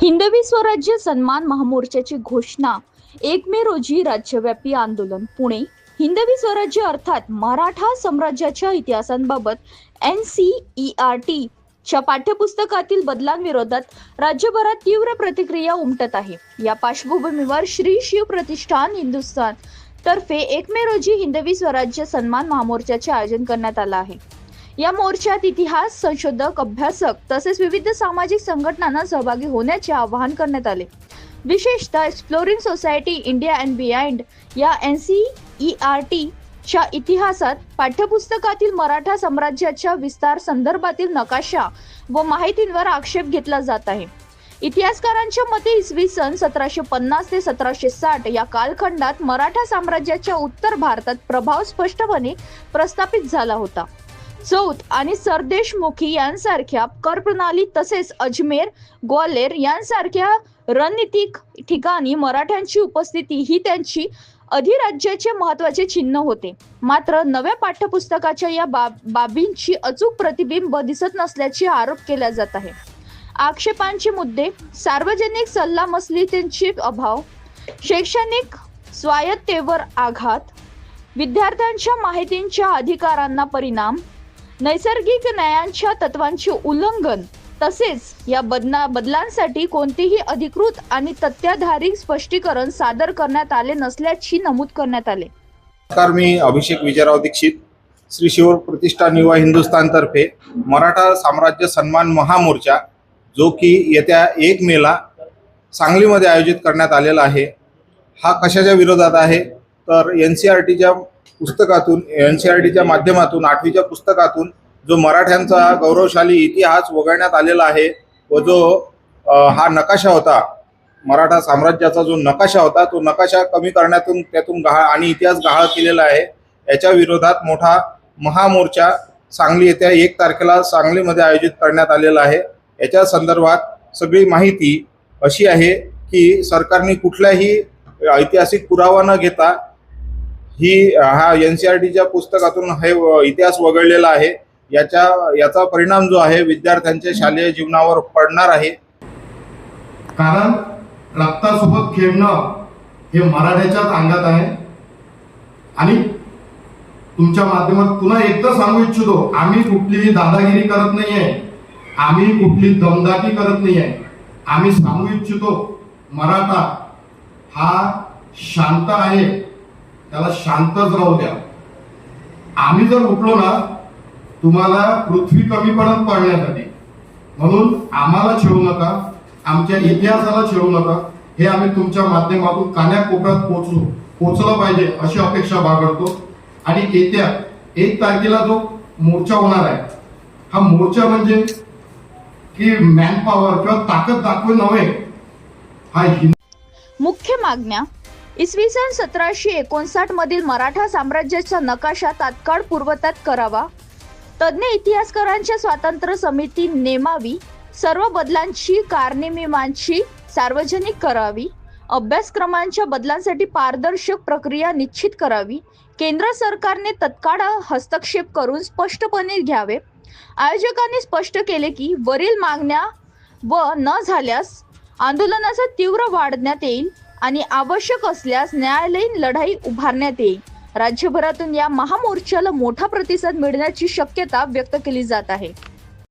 हिंदवी स्वराज्य सन्मान महामोर्चाची घोषणा 1 मे रोजी राज्यव्यापी आंदोलन पुणे। हिंदवी स्वराज्य अर्थात मराठा साम्राज्याच्या इतिहासांबाबत NCERT च्या पाठ्यपुस्तकातील बदलांविरोधात राज्यभरात तीव्र प्रतिक्रिया उमटत आहे। या पार्श्वभूमीवर श्री शिव प्रतिष्ठान हिंदुस्थान तर्फे 1 मे रोजी हिंदवी स्वराज्य सन्मान महामोर्चाचे आयोजन करण्यात आले आहे। या मोर्चात इतिहास संशोधक, अभ्यासक तसेच विविध सामाजिक संघटनांना सहभागी होण्याचे आवाहन करण्यात आले। विशेषतः exploring society India and beyond या NCERT च्या इतिहासात पाठ्यपुस्तकातील मराठा साम्राज्याच्या विस्तार संदर्भातील नकाशा व माहितींवर आक्षेप घेतला जात आहे। इतिहासकारांच्या मते इसवी सन 1750 ते 1760 या कालखंडात मराठा साम्राज्याच्या उत्तर भारतात प्रभाव स्पष्टपणे प्रस्थापित झाला होता। चौथ आणि सरदेशमुखी यांसारख्या कर प्रणाली तसेच अजमेर, ग्वाल्हेर यांसारख्या रणनीतिक ठिकाणी मराठ्यांची उपस्थिती ही त्यांची अधिराज्याचे महत्त्वाचे चिन्ह होते। मात्र नव्या पाठ्यपुस्तकाच्या या बाबींची अचूक प्रतिबिंब दिसत नसल्याचे आरोप केला जात आहे। आक्षेपांचे मुद्दे: सार्वजनिक सल्लामसलतींचे अभाव, शैक्षणिक स्वायत्ततेवर आघात, विद्यार्थ्यांच्या माहितीच्या अधिकारांना परिणाम, नैसर्गिक न्यायाच्या तत्वांचे उल्लंघन तसेच या बदलांसाठी कोणतेही अधिकृत आणि तथ्याधारित स्पष्टीकरण सादर करण्यात आले नसल्याचे नमूद करण्यात आले। नमस्कार, मी अभिषेक विजयराव दीक्षित, श्री शिव प्रतिष्ठान युवा हिंदुस्थान तर्फे मराठा साम्राज्य सन्मान महामोर्चा जो की येत्या 1 मेला सांगलीमध्ये आयोजित करण्यात आलेला आहे। हा कशाच्या विरोधात आहे तर NCERTच्या पुस्तकातून, NCERTच्या माध्यमातून 8वीच्या पुस्तकातून जो मराठ्यांचा गौरवशाली इतिहास वगळण्यात आलेला आहे व जो हा नकाशा होता, मराठा साम्राज्याचा जो नकाशा होता तो नकाशा कमी करण्यातून त्यातून आणि इतिहास गहाळ केलेला आहे। याच्या विरोधात मोठा महामोर्चा सांगली येत्या 1 तारखेला सांगलीमध्ये आयोजित करण्यात आलेला आहे। याच्या संदर्भात सगळी माहिती अशी आहे की सरकारने कुठलाही ऐतिहासिक पुरावा न घेता हा NCERTच्या पुस्तकातून हे इतिहास वगळलेला आहे। याचा परिणाम जो आहे विद्यार्थ्यांच्या शालेय जीवनावर पडणार आहे। कारण रक्तासोबत खेळणं हे मराठ्याच्याच अंगात आहे। आणि तुमच्या माध्यमात पुन्हा एकदा सांगू इच्छितो, आम्ही कुठलीही दादागिरी करत नाहीये, आम्ही कुठली दमदाटी करत नाहीये। आम्ही सांगू इच्छितो, मराठा हा शांत आहे, त्याला शांतच राहू द्या। आम्ही जर उठलो ना तुम्हाला पृथ्वी कमी पडण्यासाठी, म्हणून आम्हाला छेडू नका, आमच्या इतिहासाला छेडू नका। हे आम्ही तुमच्या माध्यमातून कान्याकोपऱ्यात पोहोचलं पाहिजे अशी अपेक्षा बाळगतो। आणि येत्या 1 तारखेला जो मोर्चा होणार आहे, हा मोर्चा म्हणजे की मॅन पॉवर किंवा ताकद दाखवे नव्हे। हा मुख्य मागण्या: इसवी सन 1759 मधील मराठा साम्राज्याचा नकाशा तात्काळ पूर्वतत करावा, तज्ञ इतिहासकारांच्या स्वातंत्र्य समिती नेमावी, सर्व बदलांची कारणे सार्वजनिक करावी, अभ्यासक्रमांच्या बदलांसाठी पारदर्शक प्रक्रिया निश्चित करावी, केंद्र सरकारने तत्काळ हस्तक्षेप करून स्पष्टपणे घ्यावे। आयोजकांनी स्पष्ट केले की वरील मागण्या न झाल्यास आंदोलनाचा तीव्र वाढण्यात येईल आणि आवश्यक असल्यास न्यायालयीन लढाई उभारण्यात येईल। राज्यभरातून या महामोर्चाला मोठा प्रतिसाद मिळण्याची शक्यता व्यक्त केली जात आहे।